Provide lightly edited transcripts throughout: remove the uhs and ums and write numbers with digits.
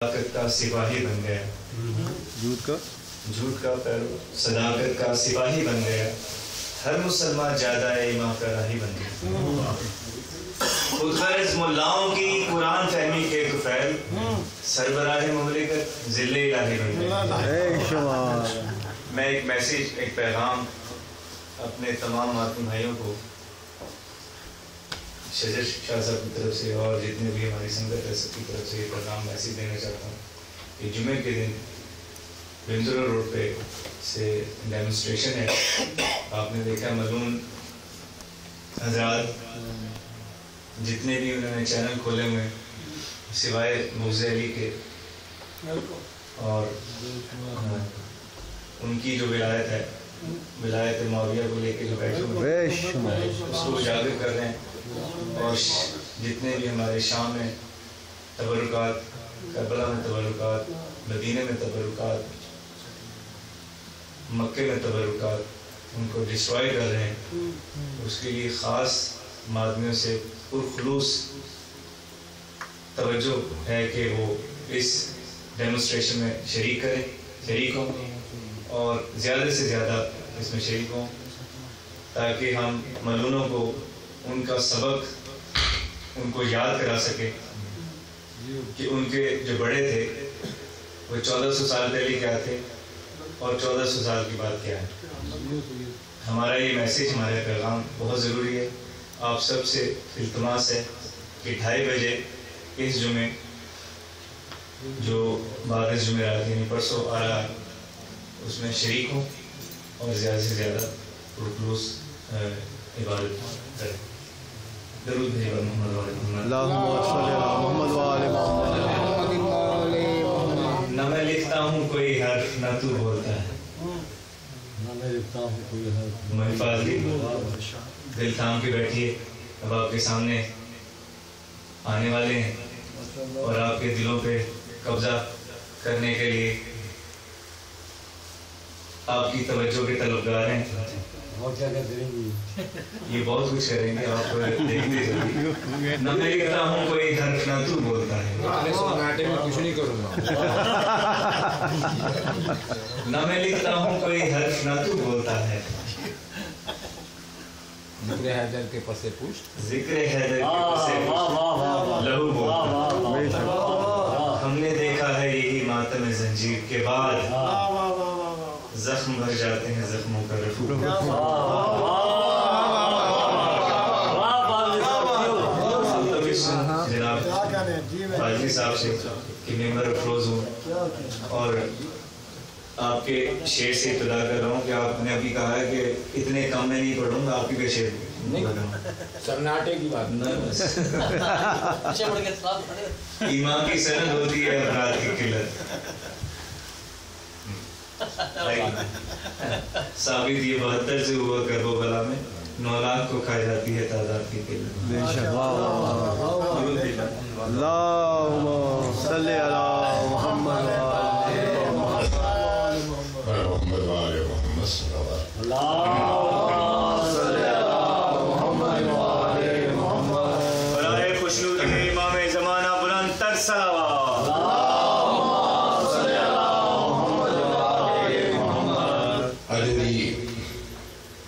صداقت کا سپاہی بن گیا، جھوٹ کا پیرو صداقت کا سپاہی بن گیا، ہر مسلمان جادہ ایمان کا راہی بن گیا۔ خود غرض ملاؤں کی قرآن فہمی کے طفیل، سربراہ مملکت ذل الہی بن گیا۔ میں ایک میسیج، ایک پیغام اپنے تمام ماتم بھائیوں کو شجر شاہ صاحب کی طرف سے اور جتنے بھی ہماری سنگت ہے سب کی طرف سے یہ پیغام میسیج دینا چاہتا ہوں کہ جمعے کے دن بندرا روڈ پہ سے ڈیمونسٹریشن ہے۔ آپ نے دیکھا ملون حضرات جتنے بھی انہوں نے چینل کھولے ہوئے سوائے موزے علی کے اور ان کی جو ولایت ہے، ولایت معاویہ کو لے کے جو بیٹھے ہوئے اس کو اجاگر کر رہے ہیں، اور جتنے بھی ہمارے شام میں تبرکات، کربلا میں تبرکات، مدینہ میں تبرکات، مکے میں تبرکات، ان کو ڈسٹرائے کر رہے ہیں، اس کے لیے خاص مادمیوں سے پرخلوص توجہ ہے کہ وہ اس ڈیمونسٹریشن میں شریک ہوں اور زیادہ سے زیادہ اس میں شریک ہوں، تاکہ ہم ملونوں کو ان کا سبق ان کو یاد کرا سکے کہ ان کے جو بڑے تھے وہ 1400 سال پہلے کیا تھے اور 1400 سال کی بات کیا ہے۔ ہمارا یہ میسیج، ہمارا پیغام بہت ضروری ہے۔ آپ سب سے التماس ہے کہ 2:30 بجے اس جمعے جو بعد اس جمعرات یعنی پرسوں آ رہا ہے اس میں شریک ہوں اور زیادہ سے زیادہ پرخلوص عبادت کریں۔ درود بھیجو محمد وعلى محمد، اللہم صل علی محمد وعلى محمد۔ نہ میں لکھتا ہوں کوئی حرف نہ تو بولتا ہے، نہ میں لکھتا ہوں کوئی حرف۔ محفاظ کی دل تھام کے بیٹھیے، اب آپ کے سامنے آنے والے ہیں اور آپ کے دلوں پہ قبضہ کرنے کے لیے آپ کی توجہ کے طلبگار ہیں۔ یہ بہت کچھ کریں گے، آپ کو دیکھتے چلیے۔ نہ میں لکھتا ہوں کوئی حرف نہ تو بولتا ہے، کچھ نہیں کروں گا۔ نہ میں لکھتا ہوں کوئی حرف نہ تو بولتا ہے، ذکر حیدر کے پسے پشت، ذکر حیدر کے پسے پشت لہو بولتا ہے۔ ہم نے دیکھا ہے یہی ماتم زنجیر کے بعد زخم بھر جاتے ہیں زخموں کا رفو۔ جناب فاضلی صاحب سے کہ ممبر افروز ہوں اور آپ کے شعر سے ابتدا کر رہا ہوں کہ آپ نے ابھی کہا ہے کہ اتنے کم میں نہیں پڑھوں گا، آپ ہی کا شعر سرناٹے کی بات ایمان کی سند ہوتی ہے افراد کی قلت۔ ثابت یہ 72 سے ہوا کربو بلا میں 9 لاکھ کو کھا جاتی ہے تعداد کی قلت۔ اللہم صلی علی محمد وعلى محمد صلی اللہ علیہ وسلم۔ برائے خوشنود کے امام زمانہ بلند تر صلوات۔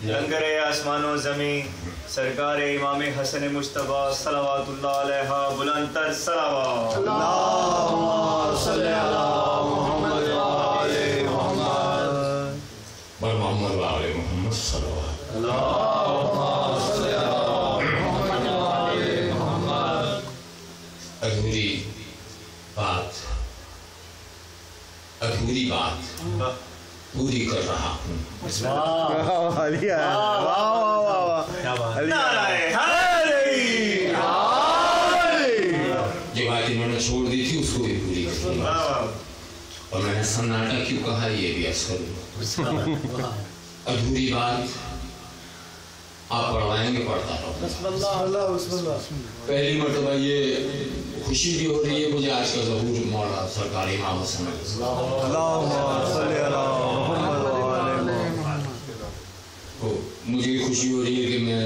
لنگر آسمان و زمین سرکار امام حسن مجتبیٰ صلوات اللہ علیہ بلند تر صلوات۔ اللہم صلی علی محمد وعلى محمد محمد وعلى محمد صلی اللہ اللہم صلی علی محمد وعلى محمد۔ ادھوری بات پوری کر رہا ہوں۔ جو بات انہوں نے چھوڑ دی تھی اس کو بھی پوری کر رہا ہوں، اور میں نے سناٹا کیوں کہا یہ بھی عرض کروں۔ ادھوری بات آپ پڑھوائیں گے، پڑھتا رہو۔ پہلی مرتبہ یہ خوشی بھی ہو رہی ہے مجھے آج کا ظہور مولا سرکار امام حسن مجھے بھی خوشی ہو رہی ہے کہ میں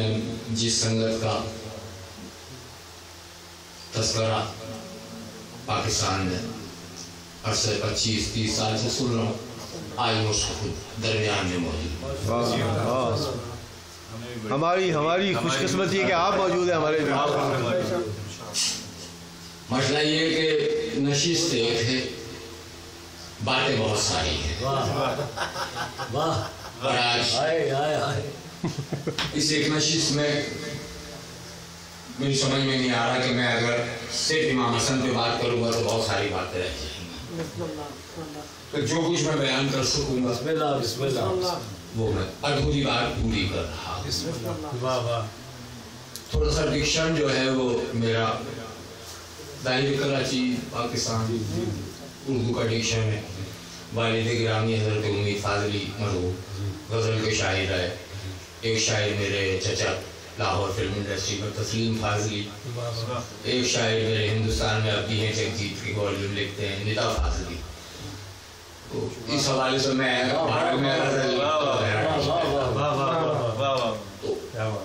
جس سنگت کا تذکرہ پاکستان میں अरसे 25-30 साल से सुन रहा हूँ, आज मुझको खुद दरमियान में मौजूद। हमारी खुशकिस्मती है कि आप मौजूद हैं हमारे बीच। मसला ये कि नशिस्त एक है, बातें बहुत सारी हैं। और आज इस एक नशिस्त में मेरी समझ में नहीं आ रहा कि मैं अगर सिर्फ इमाम हसन पे बात करूंगा तो बहुत सारी बातें रह जाएंगी। तो जो कुछ मैं बयान कर सकूंगा वो मैं अधूरी बात पूरी कर रहा हूँ। थोड़ा सा डिक्शन जो है वो मेरा दायरे कराची पाकिस्तान उर्दू का डिक्शन है। वालिद गिरामी हज़रत उम्मीद फाज़ली मरहूम गज़ल के शायर है। एक शायर मेरे चचा लाहौर फिल्म इंडस्ट्री में तस्लीम फाज़ली, एक शायर मेरे हिंदुस्तान में अभी हैं जगजीत की वॉल्यूम लिखते हैं निदा फाज़ली। तो इस हवाले से मैं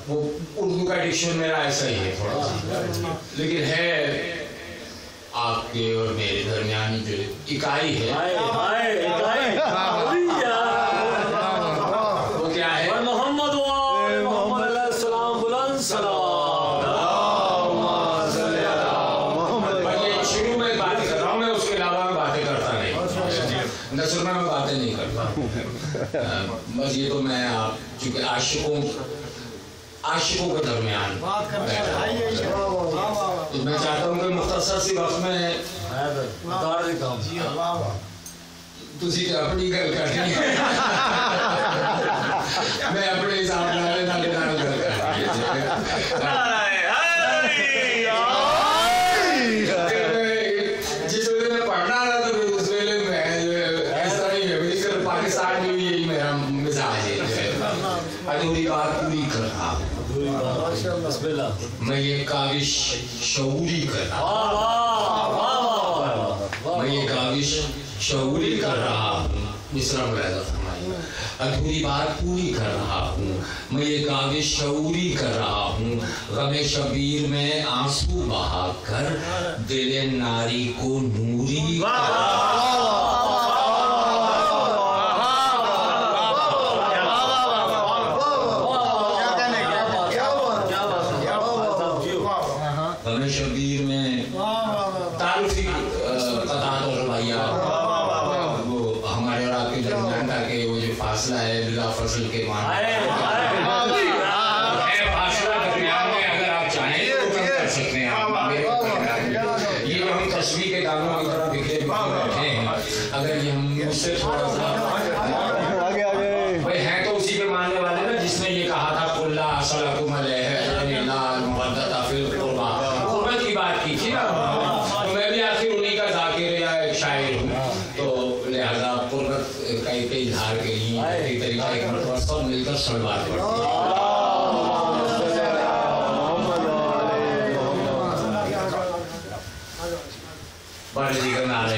वो उर्दू का डिक्शन मेरा ऐसा ही है थोड़ा सा, लेकिन है आपके और मेरे दरमियान जो इकाई है वो क्या है? शुरू में बातें कर रहा हूँ मैं, उसके अलावा मैं बातें करता नहीं, नसर में मैं बातें नहीं करता। बस ये तो मैं आप चूंकि आशिकों के दरमियान तो मैं चाहता हूँ कि मुख्तसर सी वक्त में तुसी तो अपनी गल करनी है, मैं अपने हिसाब नाल गल जिस वेले मैं पढ़ना ना तो उस वेले मैं ऐसा नहीं है, सिर्फ पाकिस्तान में भी यही मेरा मिजाज है। अधूरी बात पूरी कर रहा हूँ, मैं ये काविश शऊरी कर रहा हूँ, मिसरा मुलाहिजा फरमाइए। अधूरी बात पूरी कर रहा हूँ, मैं ये काविश शऊरी कर रहा हूँ। गमे शबीर में आंसू बहा कर दिले नारी को नूरी शबीर में तारुफी वो हमारे और आपके दरमियान का के वो जो फासला है बिला फसल के मान फासला दरमियान में अगर आप चाहें तो कम कर सकते हैं आप। ये जो हम तस्वीर के दानों की तरह बिखरे बैठे हैं, अगर ये हम उससे थोड़ा सा भाई हैं तो उसी पे मानने वाले ना जिसने ये कहा था कुल्ला सलाकुम बात की थी ना, तो मैं भी आखिर उन्हीं का जाकिर या एक शायर हूँ, तो लिहाजा कुर्बत के इजहार के लिए एक तरीका एक मरतबा सब मिलकर सलवार पढ़ते हैं। बड़े जी का नाम है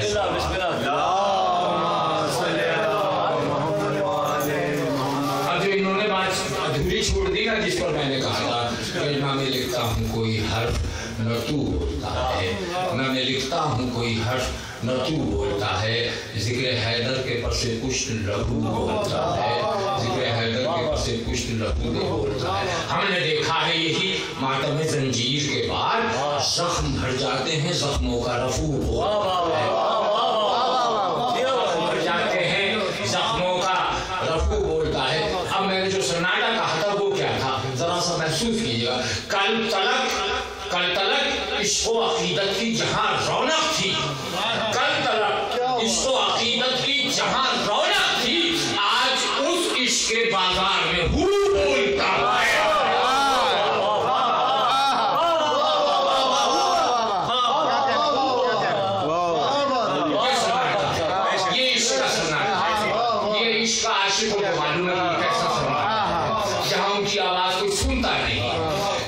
अब जो इन्होंने बात अधूरी छोड़ दी ना, जिस पर मैंने कहा था कि मैं लिखता हूँ कोई हर्फ न तू बोलता है, मैं लिखता हूँ कोई हर्फ न तू बोलता है। जिक्र हैदर के पसे पुष्ट लघु बोलता है, जिक्र हैदर के पसे पुष्ट लघु बोलता है। हमने देखा है यही मातम जंजीर के बाद जख्म भर जाते हैं, जख्मों का रफू बोलता है, भर जाते हैं जख्मों का रफू बोलता है। अब मैंने जो सन्नाटा कहा था वो क्या था, जरा सा महसूस कीजिएगा। कल तलक इश्क़ व अक़ीदत की जहाँ रौनक थी, कल तलक इश्क़ व अक़ीदत की जहाँ रौनक थी, आज उस इश्क़ के बाजार में हू बोलता है। ये इश्क़ का सन्नाटा है, ये इश्क़ का आशिकों को मालूम है कैसा सन्नाटा है, जहाँ उनकी आवाज़ कोई सुनता नहीं।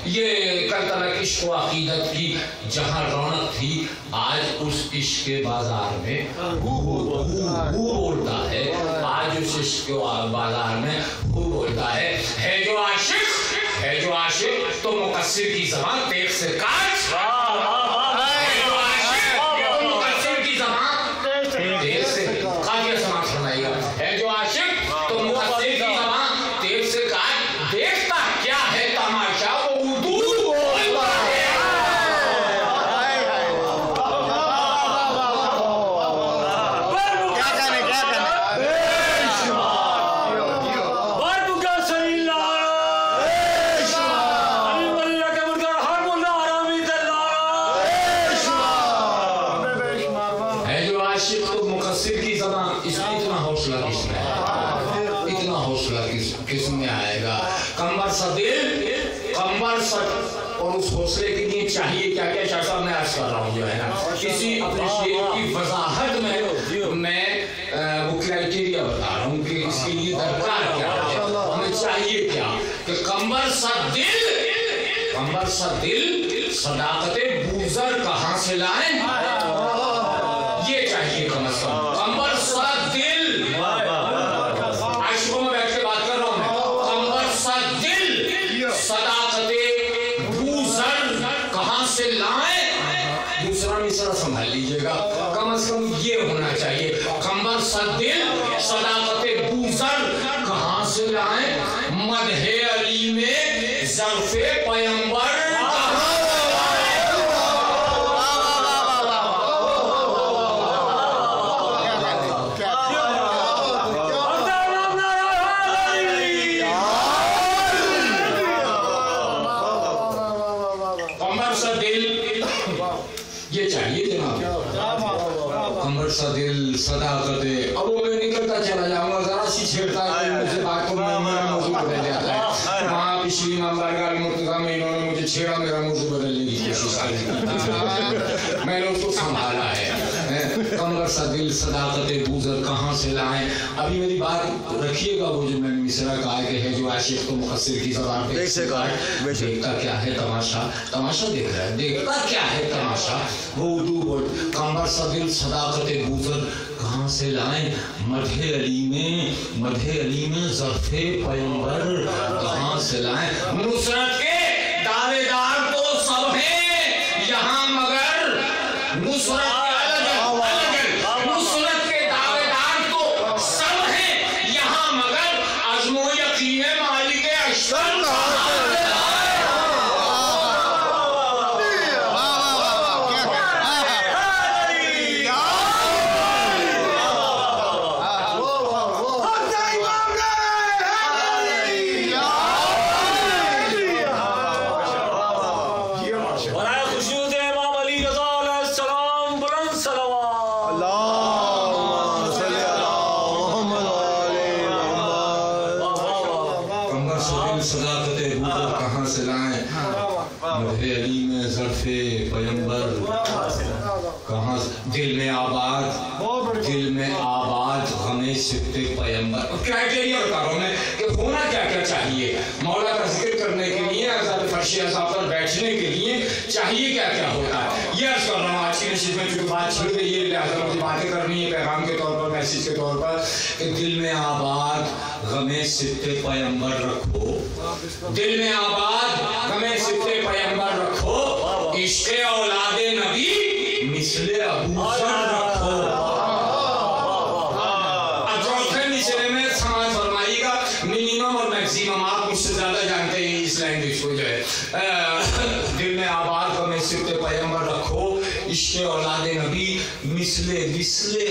ये कल तलक इश्क़ व अक़ीदत की जहाँ रौनक थी, आज उस इश्क़ के बाजार में हू बोलता है, आज उस इश्क़ के बाजार में हू बोलता है। जो आशिक तो मुक़स्सिर की ज़बान तेग से काट, है जो आशिक तो मुक़स्सिर की ज़बान तेग से आशिक तो मुकस्सिर की ज़बान, इसमें इतना हौसला किसमें है, इतना हौसला किसमें आएगा। कंबर सा दिल, कंबर सा, और उस हौसले के लिए चाहिए क्या क्या। शाह साहब मैं अर्ज कर रहा हूँ जो है ना, किसी अपने शेर की वजाहत में मैं वो क्राइटेरिया बता रहा हूँ कि इसके लिए दरकार क्या है, हमें चाहिए क्या। कि कंबर सा दिल सदाकते बूजर कहाँ से लाएं, ये चाहिए कम से कम। कंबर सा दिल, आशिकों में बैठ के बात कर रहा हूँ मैं। कंबर सा दिल सदाकते बूजर कहाँ से लाएं। दूसरा मिसरा संभाल लीजिएगा, कम से कम ये होना चाहिए। कंबर सा दिल सदाकते बूजर कहाँ से लाएं। मदहे अली में ज़र्फ़े पैगंबर सा दिल सदाकते। अब वो मैं निकलता चला जाऊंगा, जरा सी छेड़ता है मुझे बात को मेरा मौजू बदल जाता है। वहाँ पिछली मामला में इन्होंने मुझे छेड़ा, मेरा मौजू बदलने की कोशिश की, मैंने उसको संभाला है। कंबर सा दिल सदाकते बूजर कहाँ से लाएं। अभी मेरी बात रखिएगा, वो जो मैंने मिसरा कहा कि है जो आशिक तो मुकस्सिर की ज़बान पे देखता क्या है तमाशा, तमाशा देख रहा है, देखता क्या है तमाशा। वो उर्दू बोल, कंबर सा दिल सदाकते बूजर कहाँ से लाएं। मदहे अली में ज़र्फ़े पैगंबर कहाँ से लाएं। नुसरत के दावेदार तो सब हैं यहाँ, मगर नुसरत के दावेदार तो सब हैं यहाँ, मगर अज़्म व यक़ीन मालिक अशरफ क्राइटेरिया बता रहा हूँ मैं कि होना क्या क्या चाहिए। मौला का जिक्र करने के लिए, फर्श अज़ाब पर बैठने के लिए चाहिए क्या क्या होता है, ये अर्ज कर रहा हूँ। आज की नशीद में चूंकि बात छिड़ गई है, लिहाजा मुझे बातें करनी है पैगाम के तौर पर, मैसेज के तौर पर, कि दिल में आबाद गमे सित्ते पैगंबर रखो, दिल में आबाद गमे सित्ते पैगंबर रखो, इश्क़े औलादे नबी मिसले अबू ज़र रखो। आप मुझसे ज्यादा जानते हैं इस लैंग्वेज को जो है। दिल में आबाद गमे सित्ते पैगंबर रखो, इश्क़े औलादे नबी मिसले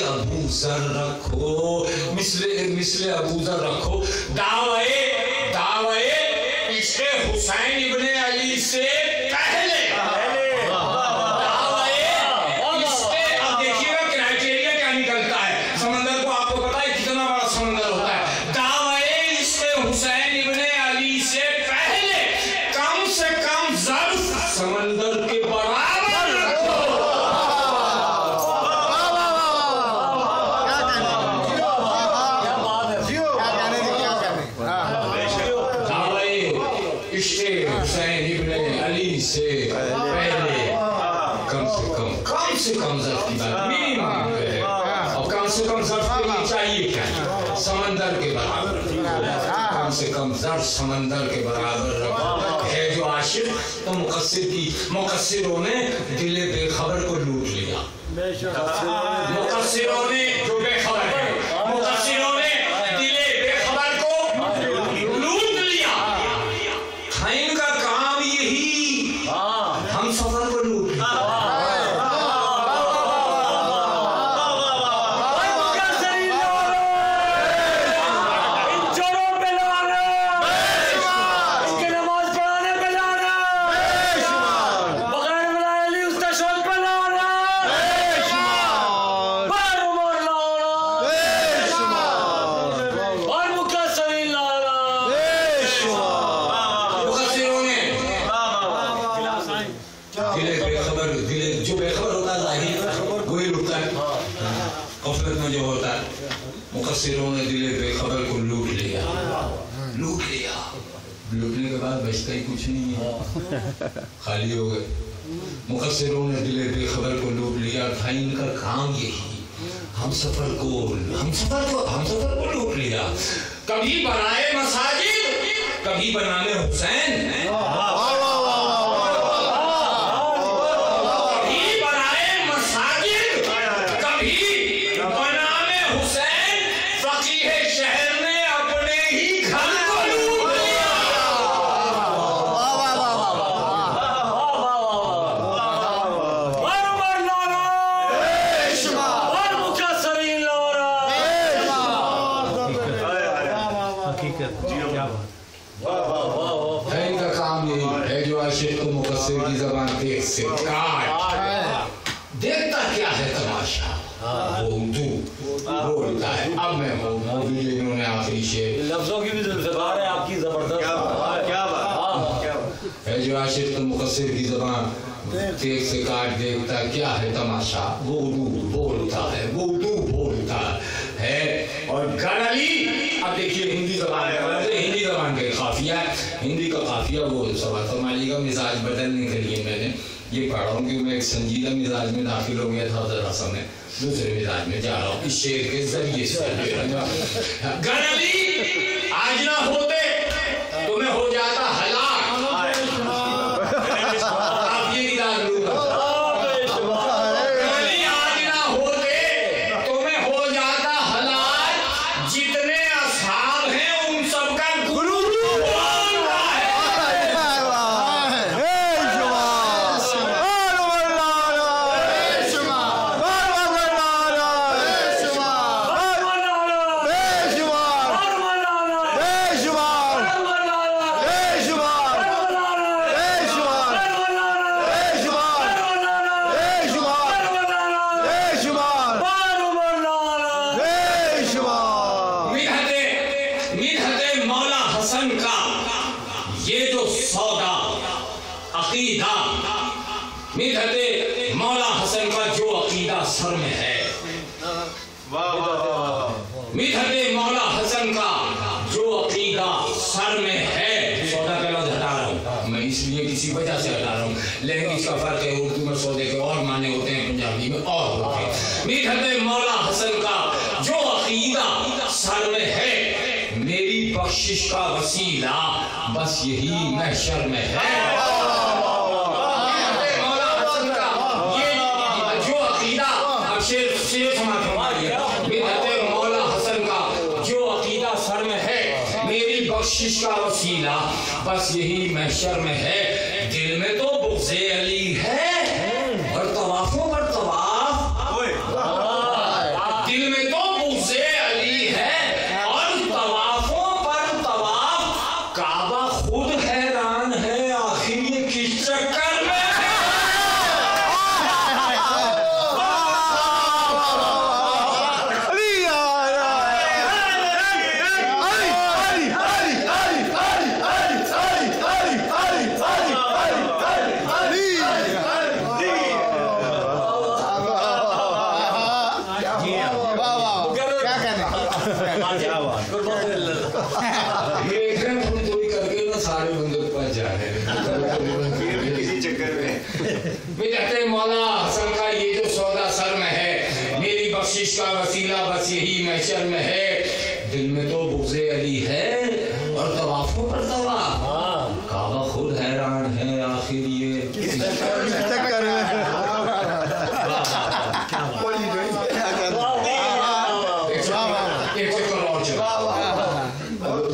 अबू ज़र रखो, मिसले अबू ज़र रखो। दावे इश्क़े हुसैन इब्ने अली से पहले, अब देखिएगा क्राइटेरिया क्या निकलता है। समंदर को आपको पता है कितना बड़ा समंदर होता है। हुसैन इब्ने अली से पहले कम से कम ज़र्फ़ समंदर के बराबर रखो। इश्क़े हुसैन इब्ने अली से पहले कम से कम ज़र्फ़ की बात मिनिमम है। और कम से कम ज़र्फ़ के लिए चाहिए क्या, समंदर के बराबर, कम से कम ज़र्फ़ समंदर के बराबर है जो आशिक। तो मुकस्सिरों ने दिले बेखबर को लूट लिया, मुकस्सिरों ने जो बेखबर है, मुकस्सिरों ने दिले बेखबर को लूट लिया। था इनका काम यही, हम सफर को लूट लिया। गफलत में जो होता है, मुकस्सिरों ने दिले बेखबर को लूट लिया। लूटने के बाद बचता ही कुछ नहीं है, खाली हो गए। मुकस्सिरों ने दिले बेखबर को लूट लिया था, इनका काम यही, हम सफर को लूट लिया। कभी बनाए मसाजिद, कभी बनाने हुसैन, की ज़बान देख से काट देखता क्या है तमाशा, वो उर्दू बोलता है। अब मैं मौजूद इन्होंने आखिरी शेर, लफ्जों की भी ज़बान है आपकी जबरदस्त, क्या बात है जो आशिक तो मुकस्सिर की ज़बान देख से काट देखता क्या है तमाशा, वो उर्दू बोलता है और गड़ली। अब देखिए हिंदी ज़बान का काफिया, हिंदी का काफिया वो सवाल फरमाइए का मिजाज बदलने के लिए मैंने ये पढ़ा हूँ कि मैं एक संजीदा मिजाज में दाखिल हो गया था, जरा सा मैं दूसरे मिजाज में जा रहा हूँ इस शेर के जरिए से। गड़ली आज ना होते तुम्हें हो जाता हलाक, आप ये इराद लूंगा। मौला हसन का जो अकीदा सर में है, मिधते मौला हसन का जो अकीदा सर में है, सौदा का लफ्ज़ हटा रहा हूँ मैं इसलिए किसी वजह से हटा रहा हूँ, लेकिन इसका फर्क है उर्दू में सौदे के और माने होते हैं, पंजाबी में और होते हैं। मिधते मौला हसन का जो अकीदा सर में है, मेरी बख्शिश का वसीला बस यही महशर में है। मौला हसन का जो अकीदा सर में है, मेरी बख्शिश का वसीला बस यही महशर में है। दिल में तो बुग़्ज़े अली है और तवाफ़ों पर तवाफ़, दिल में तो बुग़्ज़े अली है और तवाफ़ों पर तवाफ़, काबा खुद हैरान है आखिर ये किस चक्कर में। मौला हसन का ये जो सौदा सर में है, मेरी बख्शिश का वसीला बस यही महशर में है। दिल में तो बुग़्ज़े अली है और तवाफ़ों पर तवाफ़, काबा खुद हैरान है आखिर ये किस चक्कर में।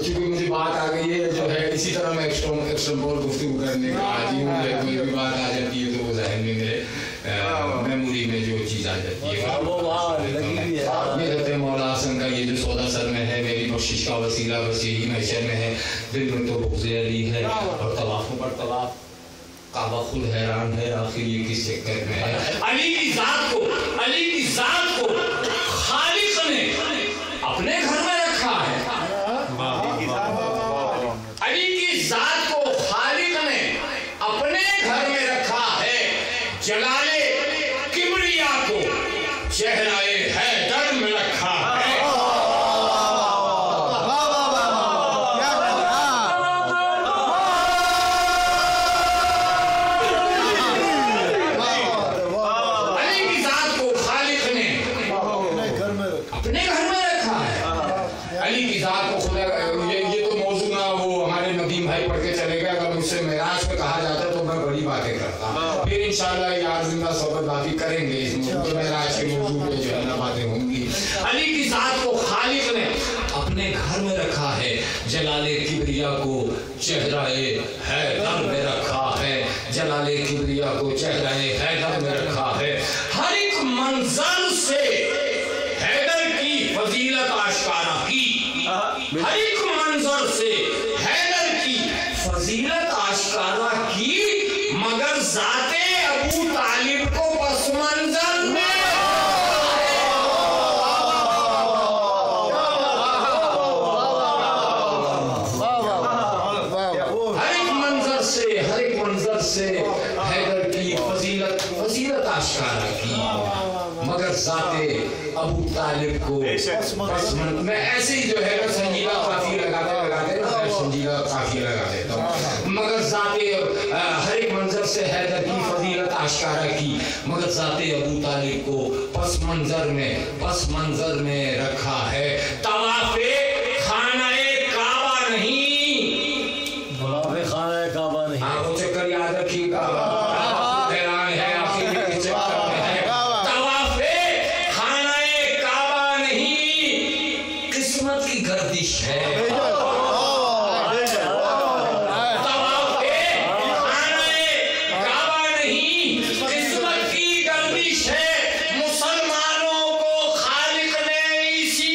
चूंकि मुझे बात आ गई है जो है, इसी तरह मैं एक्स्ट्रा गुफ्तगू करने का आदि हूँ, कोई भी बात आ जाती है तो वो ज़हन में मेरे मेमोरी में जो चीज़ आ जाती है। ये मौला हसन का ये जो सौदा सर में है, मेरी बख्शिश का वसीला बस यही महशर में है। दिल में तो बुग़्ज़े अली है और तवाफ़ों पर तवाफ़, काबा खुद हैरान है आखिर ये किस चक्कर में है। अली की ज़ात को खालिक ने अपने घर में रखा है, अली की ज़ात को खालिक ने अपने घर में रखा है। जलाले किबरिया को चेहराए हैदर मुझसे मेराज पे कहा जाता तो मैं बड़ी बातें करता। फिर इंशाल्लाह यार जिंदा सोबत बातें करेंगे इस मौजूद मेराज के मौजूद में जो है ना बातें होंगी। अली की जात को खालिक ने अपने घर में रखा है, जलाले किबरिया को चेहराए हैदर में रखा है, जलाले किबरिया को चेहराए हैदर में रखा है। हर एक मंजर से हैदर की फजीलत आशकारा की, हर एक मंजर से हैदर की फजीलत आशकारा की, मगर जाते अबू तालिब को पस मंजर में हर एक मंजर से हैदर की फजीलत आशकारा की, मगर जाते अबू तालिब को मैं ऐसे ही जो है संजीदा काफी लगाते संजीदा काफी लगा देता हूँ। मगर जाते हर एक मंजर से हैदर की फजीलत आशकारा की, मगर जाते अबू तालिब को पस मंजर में रखा है। तवाफे खानाए काबा नहीं, खाना काबा नहीं, हाँ वो चक्कर याद रखिएगा। गर्दिश है, काबा नहीं, किस्मत की गर्दिश है। मुसलमानों को खालिक ने इसी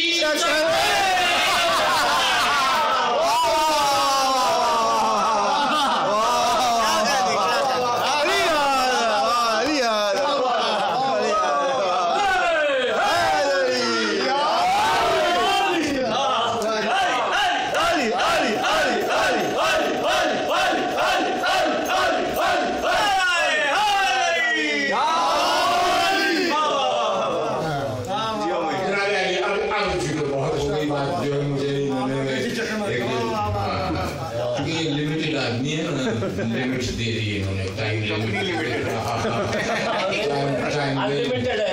लिमिट दे दी इन्होंने, टाइम लिमिट अनलिमिटेड है,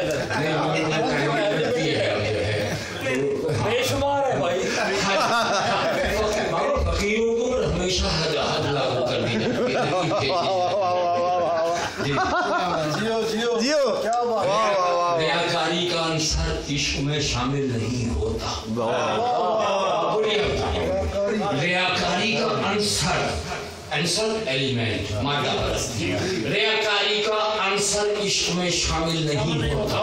बेशुमार है भाई। फकीरों को हमेशा हद लागू कर दी जाती है। रियाकारी का अंसर इश्क में शामिल नहीं होता। रियाकारी का अंसर एलिमेंट मादा परस्ती, रियाकारी का अंसर इश्क में शामिल नहीं होता।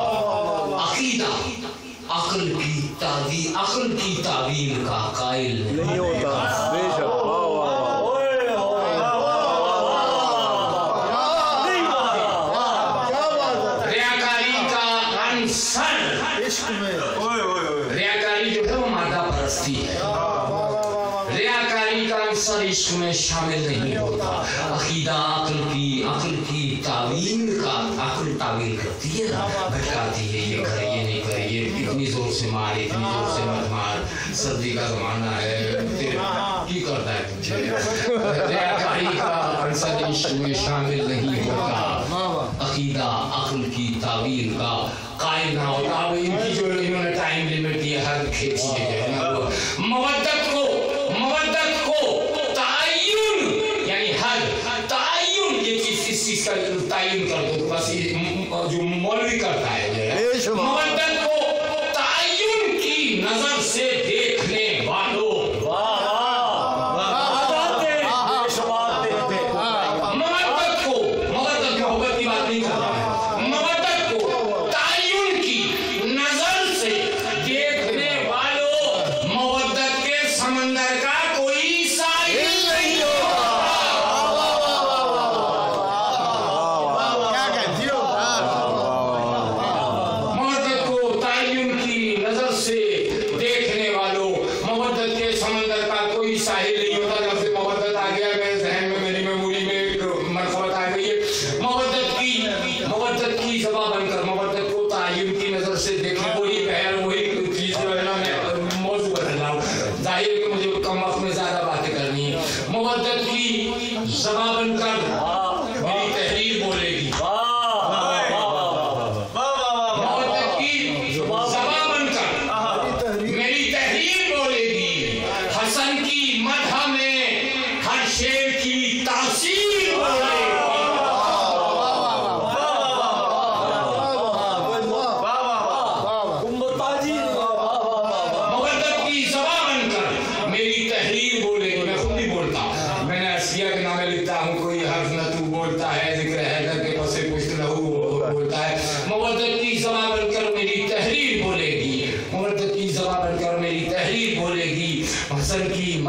अकीदा अक्ल की तावील का कायल नहीं होता। रियाकारी का अंसर इश्क में, रियाकारी जो है वो मादा परस्ती है, रियाकारी का अंसर इश्क में शामिल नहीं होता। अकीदा अक्ल की अक्ल तावील करती है ना, भटकाती है, ये करे ये नहीं करे, ये इतनी जोर से मार, इतनी जोर से मत मार, सर्दी का जमाना है, की करता है तुझे। रियाकारी का अंसर इश्क में शामिल नहीं होता। अकीदा अक्ल की तावील का कायल ना होता। अब इनकी जो इन्होंने टाइम लिमिट दिया हर खेती जो है ना, मवद्दत को तायुन यानी हद तायुन, ये चीज इस चीज का तायुन कर दो बस, जो मौलवी करता है मवद्दत को तायुन की नजर से देखने वालों, मवद्दत मोहब्बत की बात नहीं कर रहा है, मवद्दत को तायुन की नजर से देखने वालों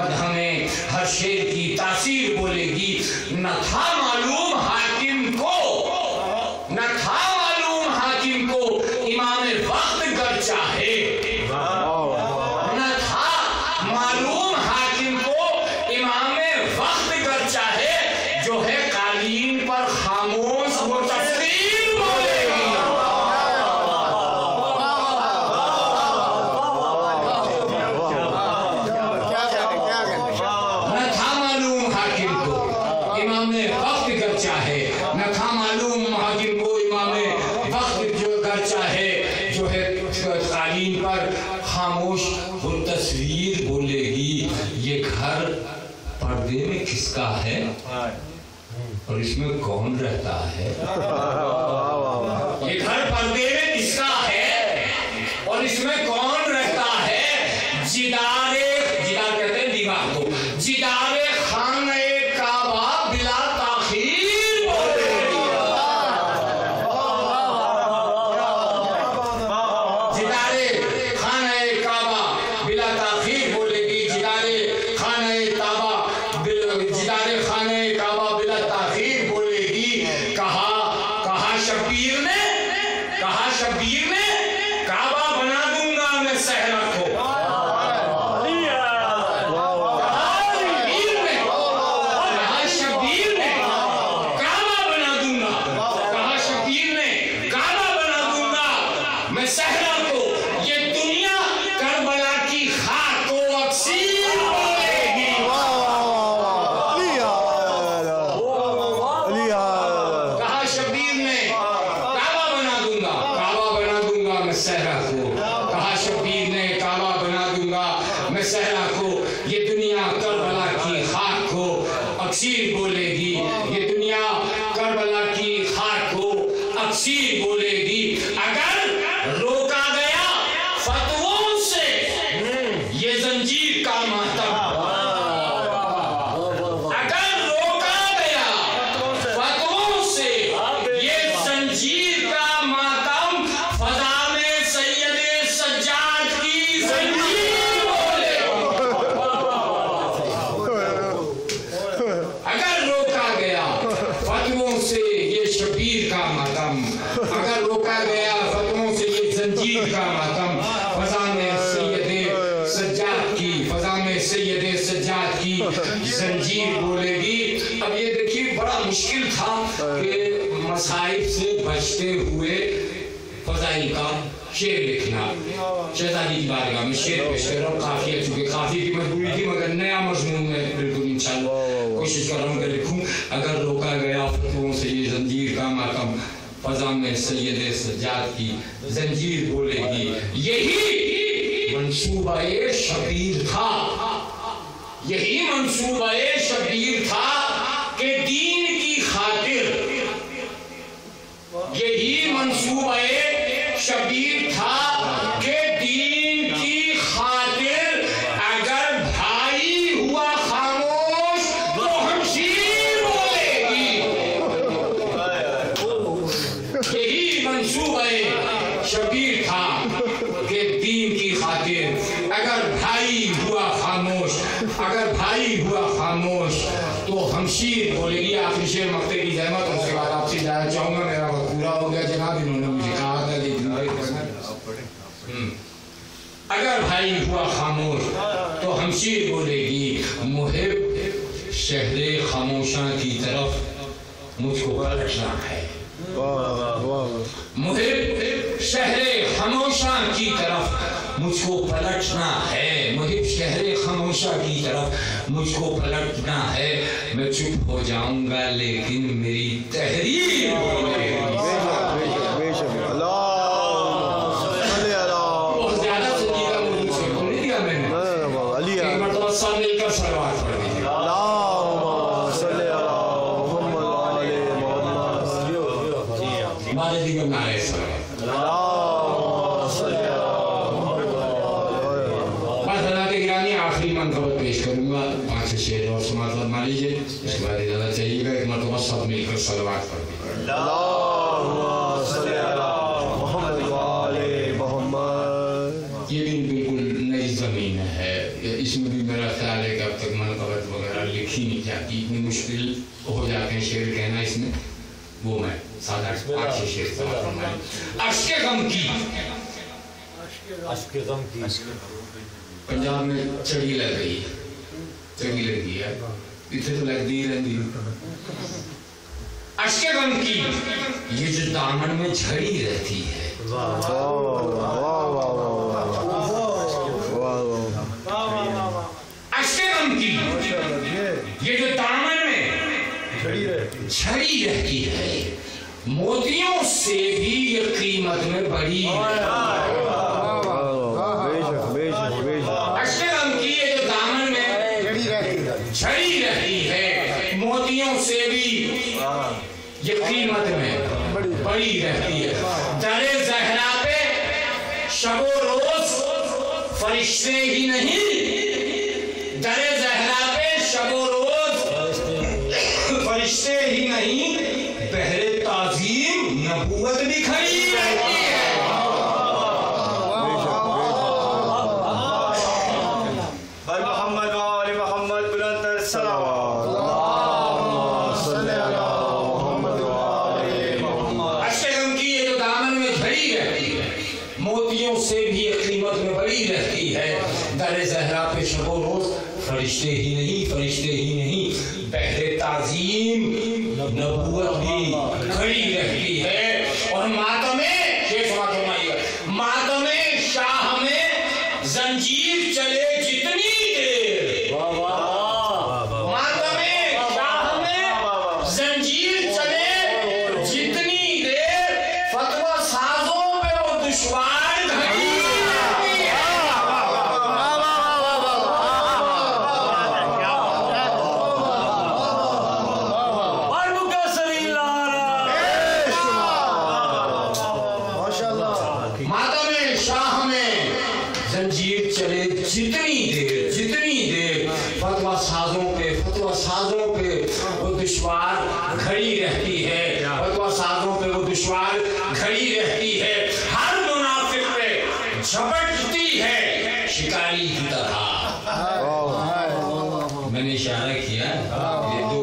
مدح میں ہر شعر کی تاثیر بولے گی. نہ تھا معلوم حاکم کو، نہ تھا معلوم حاکم کو امام وقت گر چاہے، نہ تھا معلوم حاکم کو امام وقت گر چاہے، جو ہے قالین پر خاموش وہ تفسیر بولے گی. نہ تھا معلوم حاکم کو امام وقت گر چاہے، نہ تھا معلوم حاکم کو امام وقت جو گر چاہے، جو ہے قالین پر خاموش وہ تصویر بولے گی. یہ گھر پردے میں کس کا ہے اور اس میں کون رہتا ہے؟ یہ گھر پردے میں کس کا ہے اور اس میں کون رہتا ہے؟ جدار کہتے ہیں دیوار کو، جدار خانہ کعبہ بلا تاخیر بولے گی. جدار خانہ کعبہ بلا تاخیر بولے گی. جدار خانہ کعبہ بلا تاخیر بولے گی. کہا شبیر نے کعبہ بنا دوں گا میں صحرا کو. شبیر نے کعبہ بنا دوں گا، کہا شبیر نے کعبہ بنا دوں گا میں صحرا کو. یہ دنیا کربلا کی خاک کو اکسیر بولے گی. کہا شبیر نے کعبہ بنا دوں گا میں صحرا کو. کہا شبیر نے کعبہ بنا دوں گا میں صحرا کو. یہ دنیا کربلا کی خاک کو اکسیر بولے گی. یہ دنیا کربلا کی خاک کو اکسیر بولے گی. اگر روکا گیا فتووں سے یہ زنجیر کا ماتم، اگر روکا گیا فتووں سے یہ زنجیر کا ماتم، فضا میں سید سجاد کی زنجیر بولے. اگر روکا گیا فتووں سے یہ شبیر کا ماتم، اگر روکا گیا فتووں سے یہ زنجیر کا ماتم، فضا میں سید سجاد کی، فضا میں سید سجاد کی زنجیر بولے گی. اب یہ دیکھیے بڑا مشکل تھا کہ مصائب سے بچتے ہوئے فضائل کا شعر لکھنا. شہزادی کی بارگاہ میں شعر پیش کر رہا ہوں. قافیہ چونکہ قافیہ کی مجبوری تھی، مگر نیا مضمون میں بالکل انشاءاللہ کوشش کر رہا ہوں کہ لکھوں. اگر روکا گیا فتووں سے یہ زنجیر کا ماتم، فضا میں سید سجاد کی زنجیر بولے گی. یہی منصوبہ شبیر تھا، یہی منصوبہ شبیر تھا کہ دین کی خاطر، یہی منصوبہ شبیر تھا کہ دین کی خاطر اگر بھائی ہوا خاموش تو ہمشیر بولے گی. یہی منصوبہ شبیر تھا کہ دین کی خاطر اگر بھائی ہوا خاموش، اگر بھائی ہوا خاموش تو ہمشیر بولے گی. آخری شعر مقطع کی زحمت، اس کے بعد آپ سے جانا چاہوں گا. میرا وقت پورا ہو گیا جناب، انہوں نے مجھے کہا تھا لیکن اگر بھائی ہوا خاموش تو ہمشیر بولے گی. محب شہر خاموشاں کی طرف مجھ کو پلٹنا ہے، محب شہر خاموشاں کی طرف مجھ کو پلٹنا ہے، محب شہر خاموشاں کی طرف مجھ کو پلٹنا ہے. میں چپ ہو جاؤں گا لیکن میری تحریر بولے گی. بہت زیادہ سنجیدہ موضوع سے بول نہیں دیا میں نے. ایک مرتبہ سب مل کر صلوات پڑھ دیجیے. ہمارے دیگر نعرے صلوات. بس حضرات گرامی آخری منقبت پیش کروں گا. 5 شعر اور سماعت فرما لیجیے، اس کے بعد اجازت چاہیے گا. ایک مرتبہ سب مل کر صلوات پڑھ دیجیے. یہ بھی بالکل نئی زمین ہے، اس میں بھی میرا خیال ہے کہ اب लिखी नहीं जाती, इतनी मुश्किल हो जाते हैं शेर कहना इसमें, वो मैं 7-8 शेर अश्के गम की पंजाब में चढ़ी लग गई, चढ़ी लगी है, इतने तो लगती ही रहती। अश्के गम की ये जो दामन में झड़ी रहती है, अश्के गम की ये जो दामन में झड़ी रहती है, मोतियों से भी ये कीमत में बड़ी झड़ी रहती है, मोतियों से भी ये कीमत में बड़ी रहती है। दरे ज़हरा पे शबो रोज फरिश्ते ही नहीं, दरे ज़हरा पे शबो रोज फरिश्ते ही नहीं, पहले ताज़ीम नबूवत भी खड़ी रहती है। मोतियों से भी कीमत में बड़ी रहती है। दरे ज़हरा पे शबो रोज फरिश्ते ही नहीं, पहले ताज़ीम नबूवत भी खड़ी रहती है। और मातमे शाह में जंजीर चले जितनी देर, मातमे शाह में जंजीर चले जितनी देर, फतवा साजों पे वो दुश्वार घड़ी रहती है। मातमे शाह में जंजीर चले जितनी देर, फतवा साजों पे वो दुश्वार खड़ी रहती है, फतवा साजों पे वो दुश्वार खड़ी रहती है। हर मुनाफिक पे झपटती है शिकारी की तरह। मैंने इशारा किया ये दो,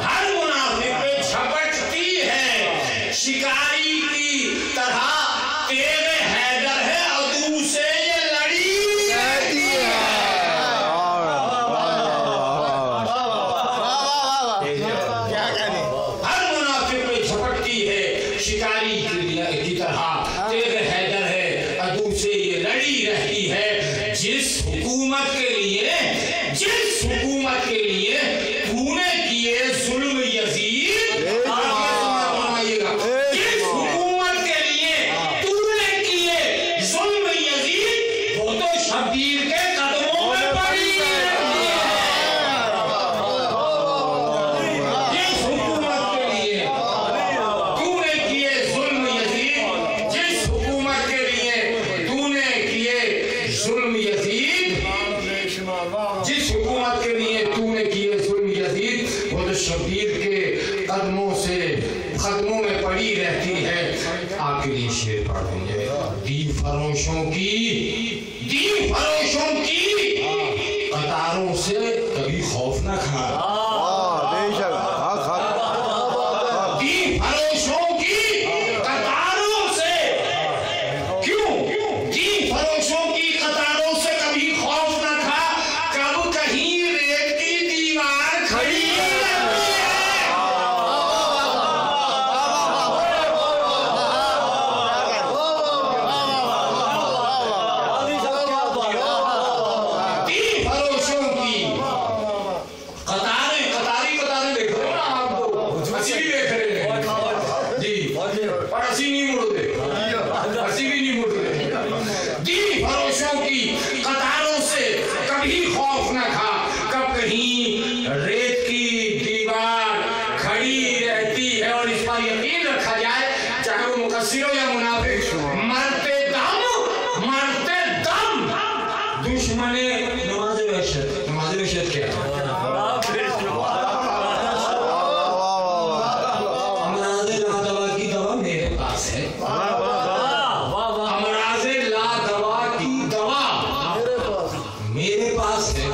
हर मुनाफिक पे झपटती है शिकारी की तरह। तेरे हैदर है अदू से ये लड़ी रहती है। हर मुनाफिक पे झपटती है शिकारी की तरह, तेरे हैदर है अदू से ये लड़ी रहती है। जिस हुकूमत के लिए तूने किए जुल्म यजीद, जिस हुकूमत के लिए तूने किए जुल्म यजीद, वो तो शब्बीर के कदमों में पड़ी रहती है। जिस हुकूमत के लिए तूने किए जुल्म यजीद, जिस हुकूमत के लिए तूने किए जुल्म यजीद, जिस हुकूमत के लिए तूने किए जुल्म यजीद, वो तो शब्बीर के कदमों में पड़ी रहती है। आखिरी शेर पढ़ देंगे। दीन फरोशों की कतारों से कभी खौफ न खा। दीन फरोशों की कतारों से, क्यों दीन फरोशों की कतारों से कभी खौफ न खा, कब कहीं रेत की दीवार खड़ी कतारों से कभी खौफ न खा, कब कहीं रेत की दीवार खड़ी रहती है। और इस पर यकीन रखा जाए, चाहे वो मुकस्सिर हो या मुनाफिक, मरते दम दुश्मने नमाज़ वहशत क्या मेरे पास है।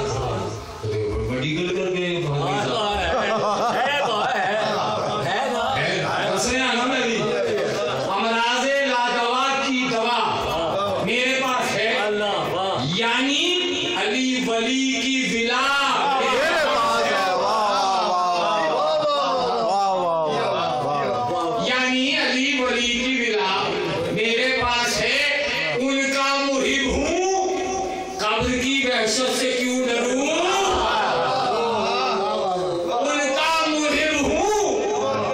मेडिकल करके یعنی علی ولی کی ولا میرے پاس ہے. یعنی علی ولی کی ولا میرے پاس ہے. ان کا محب ہوں قبر کی وحشت سے کیوں ڈروں. ان کا محب ہوں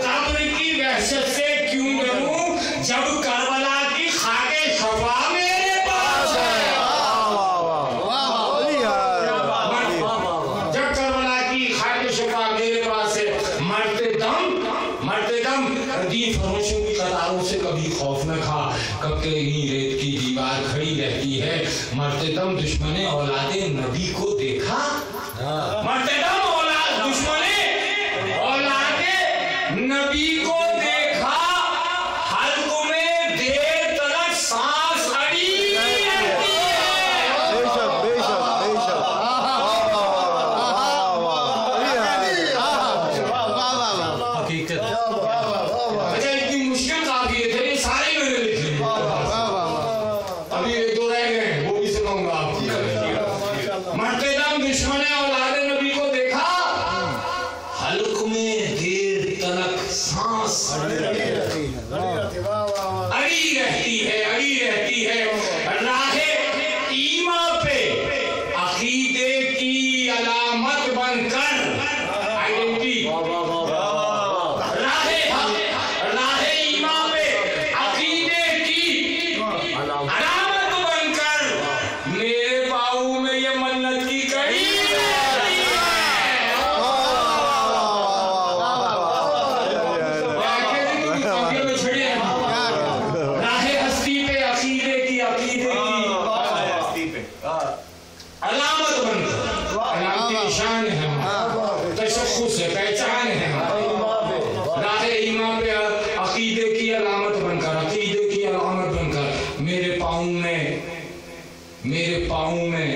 قبر کی وحشت سے کیوں ڈروں. جب کربلا کی خاک شفا میرے پاس ہے. جب کربلا کی خاک شفا میرے پاس ہے. مرتے دم دین فروشوں کی قطاروں سے کبھی خوف نہ کھا. کب کہ ریت کی دیوار کھڑی رہتی ہے. مرتے دم دشمن اولاد نبی کو دیکھا. مرتے دم دشمن اولاد نبی کو دیکھا. حلق میں دیر تک سانس اڑی رہتی ہے. بے شک بے شک بے شک. حقیقت اچھا اتنی مشکل قافیے تھے یہ سارے میں نے لکھ لیے. ابھی ایک دو رہ گئے وہ بھی سناؤں گا آپ کو. مرتے دم دشمن اولاد نبی کو دیکھا. حلق میں دیر تلک سانس اڑی رہتی ہے. راہ ایمان پہ عقیدے کی علامت بن کر آئیڈینٹی. راہ ایمان پہ عقیدے کی علامت بن کر میرے پاؤں میں یہ منت کی کڑی رہتی ہے. راہ ہستی پہ عقیدے کی علامت بن کر علامت نشان ہے. تشخص ہے پہچان ہے. راہ ایمان پہ عقیدے کی علامت بن کر میرے پاؤں میں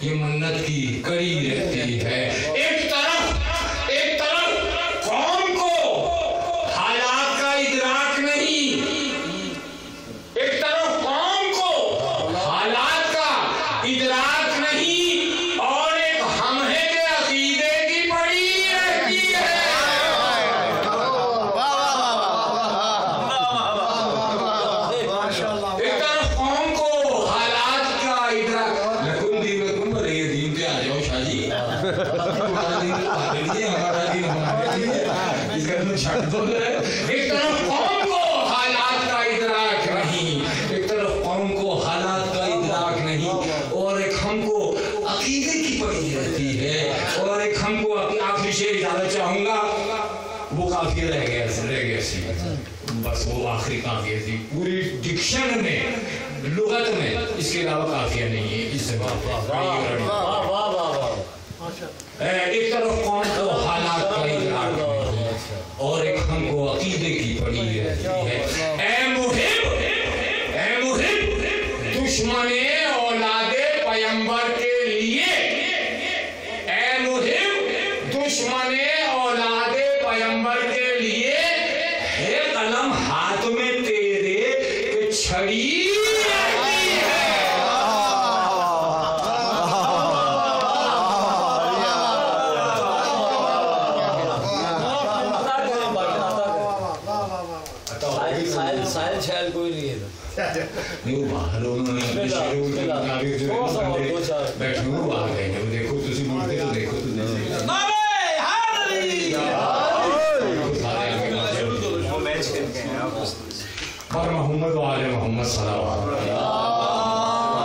یہ منت کی کڑی رہتی ہے. ایک طرف قوم کو حالات کا ادراک نہیں. ایک طرف قوم کو حالات کا ادراک نہیں اور ایک ہمہ کے عقیدے کی پڑی رہتی ہے. ایک طرف قوم کو حالات کا ادراک. لکم دینکم ولی دین پہ آ جاؤ شاہ جی. ہمارا دین اس کا تم چھٹ دو. ایک طرف قوم کو حالات کا ادراک نہیں. ایک طرف قوم کو حالات کا ادراک نہیں اور ایک ہم کو عقیدے کی پڑی رہتی ہے. اور ایک ہم کو آخری شعر اجازت چاہوں گا. وہ قافیہ رہ گیا سی. بس وہ آخری قافیہ تھی. پوری ڈکشن میں لغت میں اس کے علاوہ قافیہ نہیں ہے. اس سے ایک طرف قوم کو حالات کا ادراک نہیں اور ایک ہم کو عقیدے کی پڑی رہتی ہے. اے محب دشمن اولاد پیمبر کے لیے. اے محب دشمن اولاد پیمبر کے لیے ہے قلم ہاتھ میں تیرے کہ چھڑی رہتی ہے. سائل شائل کوئی نہیں ہے. نہیں وہ باہر انہوں نے اپنے شعروں کے مطابق جو بیٹھے وہ آ گئے ہیں. دیکھو تسی مڑتے تو دیکھو تو پر محمد و آل محمد صلی اللہ علیہ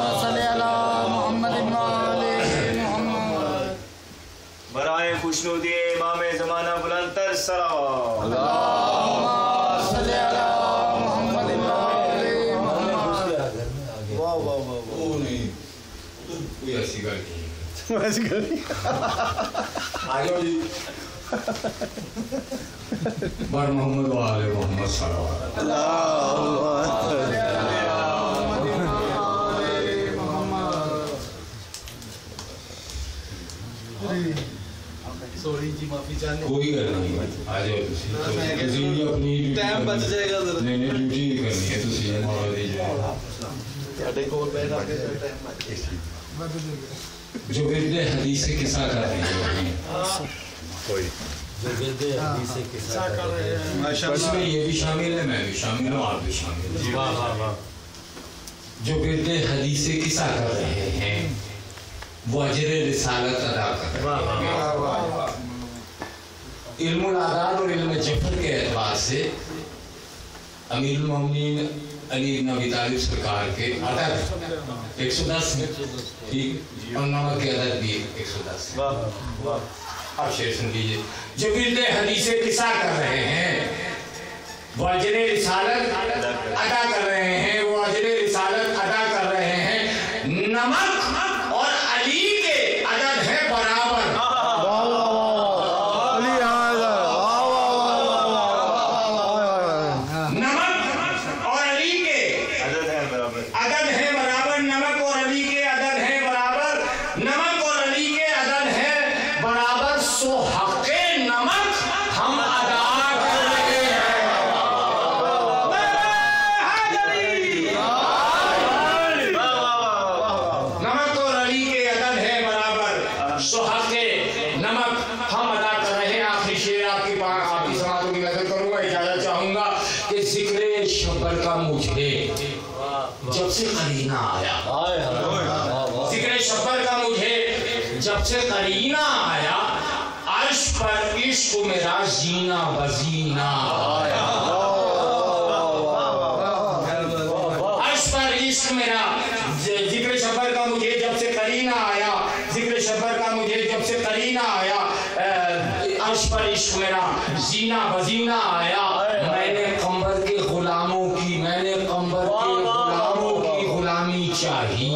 وسلم. برائے خوشنودی امام زمانہ بلند تر سلام. کوئی ایسی گل نہیں. آجاؤ جی. بر محمد و آل محمد صلی اللہ علیہ سوری جی معافی چاہتے کوئی گل نہیں. آ جاؤ تسی اپنی ٹائم بچ جائے گا ذرا. نہیں ڈیوٹی کرنی ہے. تسی جو ورد حدیث قصہ کر رہے ہیں اس میں یہ بھی شامل ہے، میں بھی شامل ہوں، آپ بھی شامل ہیں۔ جو ورد حدیث قصہ کر رہے ہیں وہ اجر رسالت ادا کر رہے ہیں۔ علم العداد اور علم جفر کے اعتبار سے امیر المومنین علی بن ابی طالب سرکار کے عدد 110 ہیں، ٹھیک، اور نمک کے عدد بھی 110 ہیں۔ آپ شعر سن لیجئے۔ جو ورد حدیث قصہ کر رہے ہیں وہ اجر رسالت ادا کر رہے ہیں، وہ اجر رسالت ادا کر رہے ہیں۔ نمک اور علی کے عدد ہے برابر۔ جب سے قرینہ آیا، ذکر شبر کا مجھے جب سے قرینہ آیا، عرش پر عشق میرا زینہ بزینہ آیا، عرش پر عشق میرا، ذکر شبر کا مجھے جب سے قرینہ آیا، ذکر شبر کا مجھے جب سے قرینہ آیا، عرش پر عشق میرا زینہ بزینہ آیا۔ میں نے قمر کے غلاموں کی، میں نے قمر کے غلاموں کی غلامی چاہی،